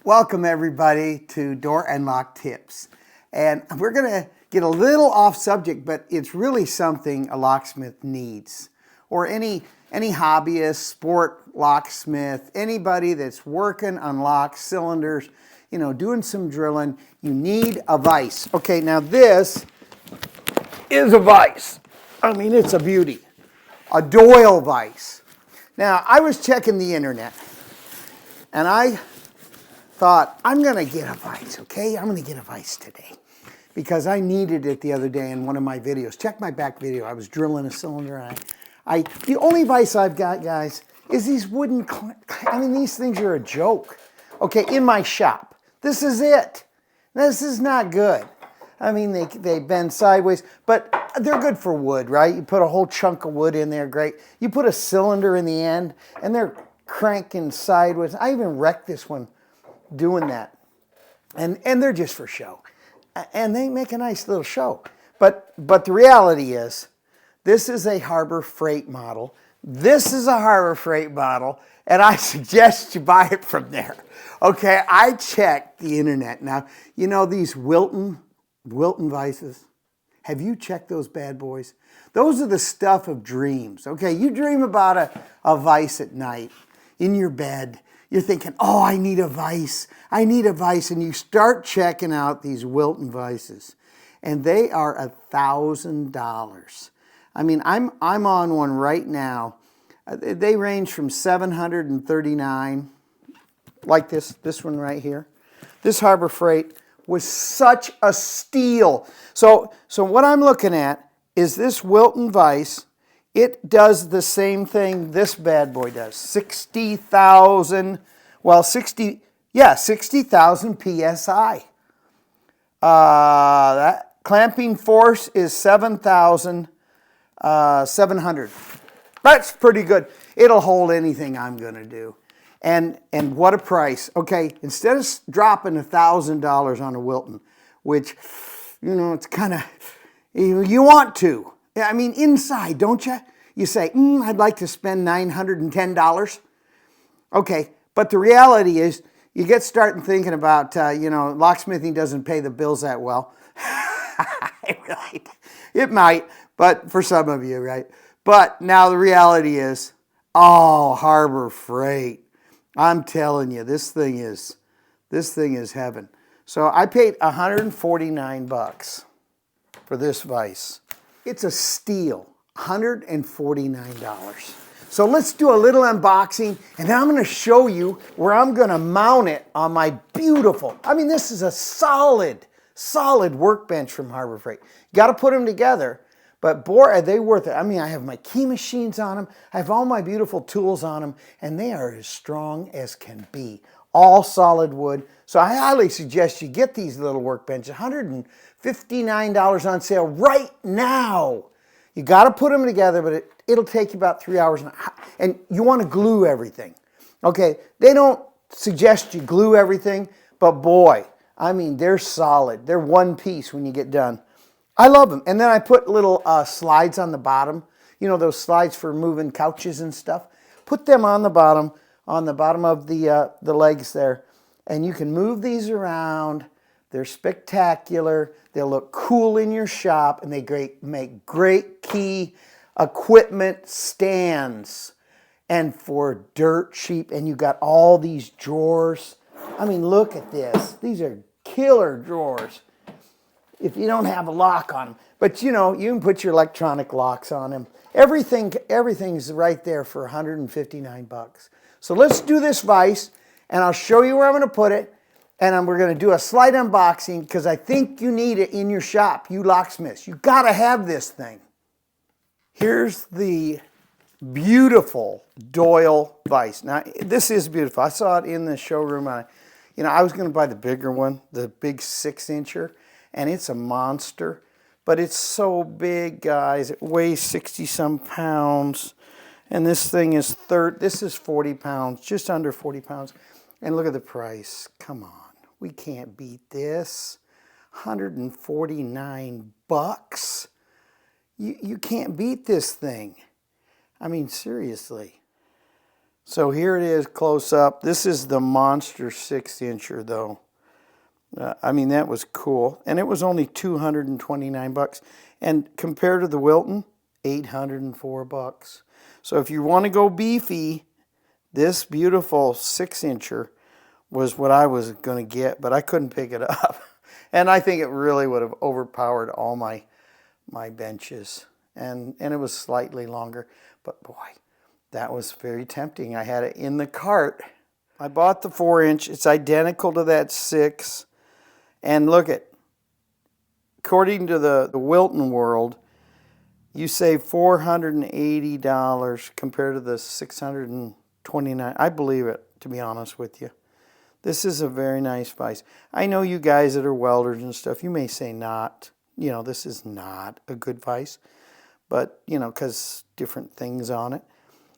Welcome everybody to Door and Lock Tips. And we're going to get a little off subject, but it's really something a locksmith needs. Or any hobbyist, sport locksmith, anybody that's working on locks, cylinders, you know, doing some drilling, you need a vise. Okay, now this is a vise. I mean, it's a beauty. A Doyle vise. Now, I was checking the internet and I thought, I'm going to get a vise, okay? I'm going to get a vise today because I needed it the other day in one of my videos. Check my back video. I was drilling a cylinder. And the only vise I've got, guys, is these wooden, I mean, these things are a joke. Okay, in my shop. This is it. This is not good. I mean, they bend sideways, but they're good for wood, right? You put a whole chunk of wood in there, great. You put a cylinder in the end, and they're cranking sideways. I even wrecked this one doing that. And they're just for show. And they make a nice little show. But the reality is, this is a Harbor Freight model. This is a Harbor Freight model, and I suggest you buy it from there. Okay, I checked the internet. Now, you know these Wilton vises? Have you checked those bad boys? Those are the stuff of dreams. Okay, you dream about a vise at night in your bed. You're thinking, oh, I need a vise. I need a vise. And you start checking out these Wilton vises. And they are $1,000. I mean, I'm on one right now. They range from $739, like this one right here. This Harbor Freight was such a steal. So what I'm looking at is this Wilton vise. It does the same thing this bad boy does. 60,000, well, 60,000 PSI. That clamping force is 7,700. That's pretty good. It'll hold anything I'm going to do. And what a price. Okay, instead of dropping $1,000 on a Wilton, which, you know, it's kind of, you want to. I mean, inside, don't you? You say, I'd like to spend $910. Okay, but the reality is, you get started thinking about, you know, locksmithing doesn't pay the bills that well. Right? It might, but for some of you, right? But now the reality is, oh, Harbor Freight. I'm telling you, this thing is heaven. So I paid $149 for this vise. It's a steal, $149. So let's do a little unboxing, and then I'm going to show you where I'm going to mount it on my beautiful, I mean, this is a solid workbench from Harbor Freight. You got to put them together, but boy, are they worth it. I mean, I have my key machines on them. I have all my beautiful tools on them, and they are as strong as can be. All solid wood. So I highly suggest you get these little workbenches. $159 on sale right now. You got to put them together, but it'll take you about 3 hours. And you want to glue everything. Okay, they don't suggest you glue everything, but boy, I mean, they're solid. They're one piece when you get done. I love them. And then I put little slides on the bottom. You know, those slides for moving couches and stuff. Put them on the bottom of the legs there. And you can move these around. They're spectacular. They'll look cool in your shop, and they make great key equipment stands. And for dirt cheap, and you got all these drawers. I mean, look at this. These are killer drawers if you don't have a lock on them. But you know, you can put your electronic locks on them. Everything's right there for $159. So let's do this vise, and I'll show you where I'm going to put it. And we're going to do a slight unboxing because I think you need it in your shop, you locksmiths. You got to have this thing. Here's the beautiful Doyle vise. Now, this is beautiful. I saw it in the showroom. You know, I was going to buy the bigger one, the big 6-incher, and it's a monster. But it's so big, guys. It weighs 60-some pounds. And this thing is this is 40 pounds, just under 40 pounds. And look at the price. Come on. We can't beat this. $149. You can't beat this thing. I mean, seriously. So here it is close up. This is the monster 6-incher though. I mean, that was cool. And it was only 229 bucks. And compared to the Wilton, 804 bucks. So if you want to go beefy, this beautiful 6-incher was what I was going to get, but I couldn't pick it up. And I think it really would have overpowered all my benches. And it was slightly longer. But boy, that was very tempting. I had it in the cart. I bought the 4-inch. It's identical to that 6. And look at, according to the Wilton world, you save $480 compared to the $629. I believe it, to be honest with you. This is a very nice vise. I know you guys that are welders and stuff, you may say not. You know, this is not a good vise. But, you know, because different things on it.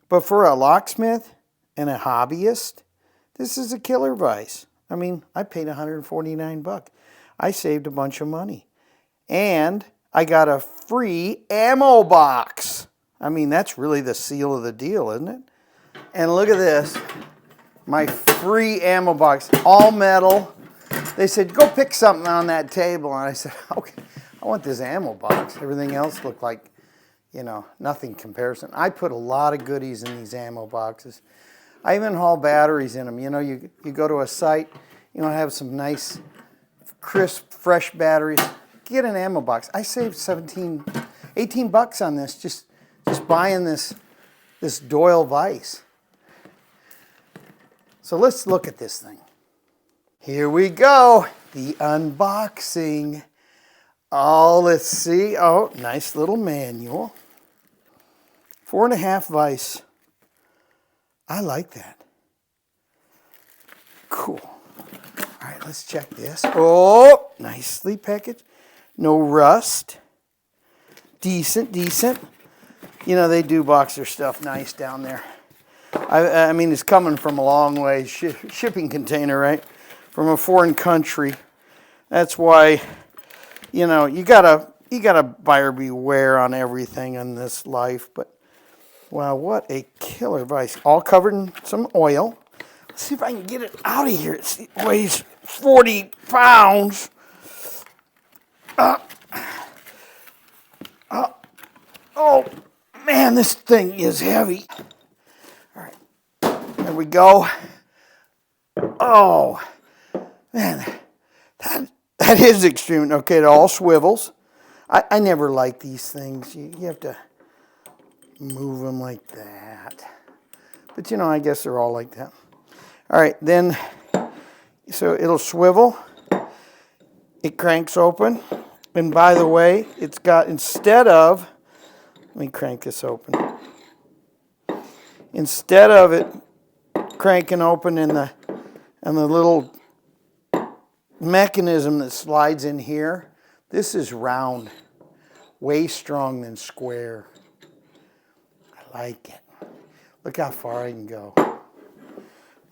But for a locksmith and a hobbyist, this is a killer vise. I mean, I paid 149 bucks. I saved a bunch of money. And I got a free ammo box. I mean, that's really the seal of the deal, isn't it? And look at this. My free ammo box, all metal. They said, go pick something on that table. And I said, okay, I want this ammo box. Everything else looked like, you know, nothing comparison. I put a lot of goodies in these ammo boxes. I even haul batteries in them. You know, you go to a site, you want to have some nice, crisp, fresh batteries. Get an ammo box. I saved 18 bucks on this, just buying this Doyle vise. So let's look at this thing. Here we go, the unboxing. Oh, let's see. Oh, nice little manual. 4.5 vise. I like that. Cool. All right, let's check this. Oh, nicely packaged. No rust. Decent. You know, they do box their stuff nice down there. I mean, it's coming from a long way. Shipping container, right? From a foreign country. That's why, you know, you gotta buyer beware on everything in this life. But wow, what a killer vise! All covered in some oil. Let's see if I can get it out of here. It weighs 40 pounds. Oh man, this thing is heavy. All right, there we go. Oh man, that is extreme. Okay, it all swivels. I never like these things. You have to move them like that. But you know, I guess they're all like that. All right, then, so it'll swivel. It cranks open. And by the way, it's got, instead of, let me crank this open. Instead of it cranking open in the little mechanism that slides in here, this is round, way strong than square. I like it. Look how far I can go.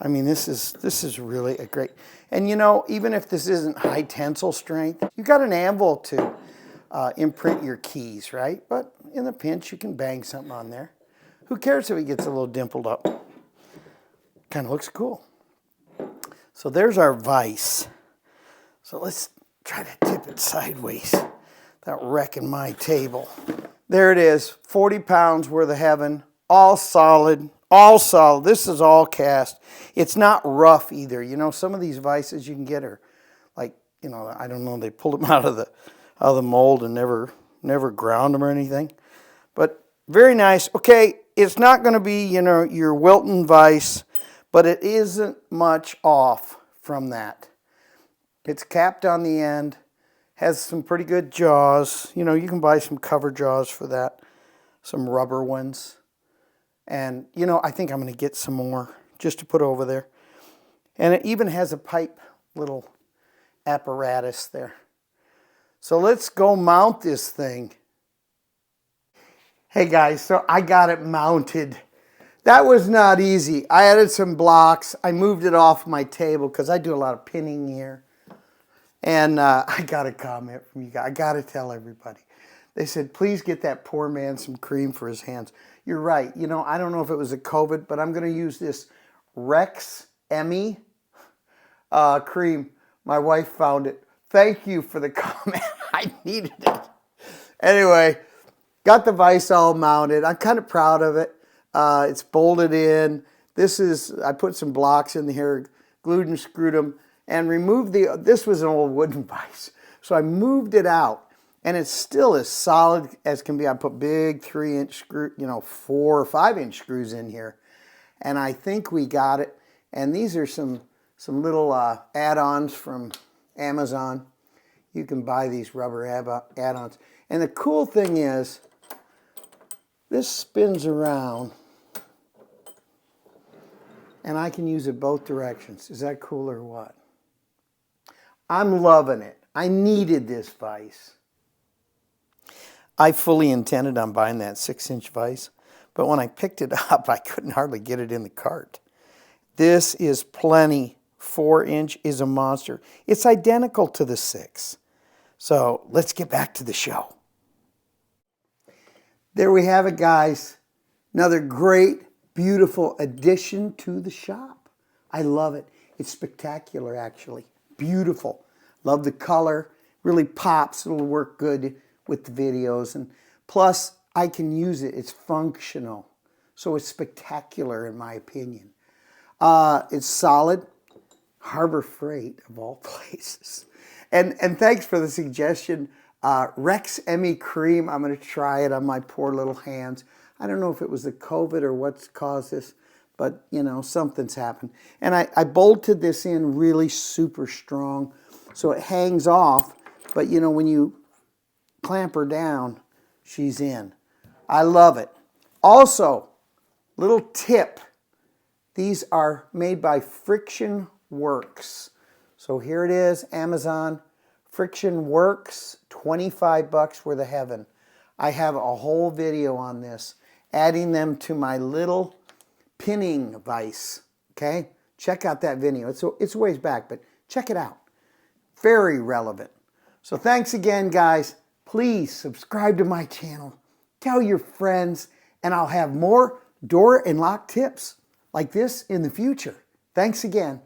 I mean, this is really a great, and you know, even if this isn't high tensile strength, you've got an anvil to imprint your keys, right? But in a pinch, you can bang something on there. Who cares if it gets a little dimpled up? Kind of looks cool. So there's our vise. So let's try to tip it sideways without wrecking my table. There it is, 40 pounds worth of heaven, all solid. All solid. This is all cast. It's not rough either. You know, some of these vices you can get are like, you know, I don't know, they pulled them out of the mold and never ground them or anything. But very nice. Okay, it's not going to be, you know, your Wilton vise, but it isn't much off from that. It's capped on the end, has some pretty good jaws. You know, you can buy some cover jaws for that, some rubber ones. And, you know, I think I'm going to get some more just to put over there. And it even has a pipe little apparatus there. So let's go mount this thing. Hey guys, so I got it mounted. That was not easy. I added some blocks. I moved it off my table because I do a lot of pinning here. And I got a comment from you guys. I got to tell everybody. They said, please get that poor man some cream for his hands. You're right. You know, I don't know if it was a COVID, but I'm going to use this Rex Emmy cream. My wife found it. Thank you for the comment. I needed it. Anyway, got the vise all mounted. I'm kind of proud of it. It's bolted in. I put some blocks in here, glued and screwed them, and removed this was an old wooden vise. So I moved it out, and it's still as solid as can be. I put big 3-inch screw, 4 or 5-inch screws in here. And I think we got it. And these are some little add-ons from Amazon. You can buy these rubber add-ons. And the cool thing is, this spins around, and I can use it both directions. Is that cool or what? I'm loving it. I needed this vise. I fully intended on buying that 6-inch vise, but when I picked it up, I couldn't hardly get it in the cart. This is plenty. 4-inch is a monster. It's identical to the 6. So let's get back to the show. There we have it, guys. Another great, beautiful addition to the shop. I love it. It's spectacular, actually. Beautiful. Love the color. Really pops. It'll work good with the videos. And plus, I can use it. It's functional. So it's spectacular, in my opinion. It's solid. Harbor Freight, of all places. And thanks for the suggestion. Rex Emmy cream. I'm going to try it on my poor little hands. I don't know if it was the COVID or what's caused this, but, something's happened. And I bolted this in really super strong, so it hangs off. But, when you clamp her down, she's in. I love it. Also, little tip. These are made by Friction Works. So here it is, Amazon. Friction Works, $25 worth of heaven. I have a whole video on this, adding them to my little pinning vise. Okay? Check out that video. It's a ways back, but check it out. Very relevant. So thanks again, guys. Please subscribe to my channel. Tell your friends, and I'll have more door and lock tips like this in the future. Thanks again.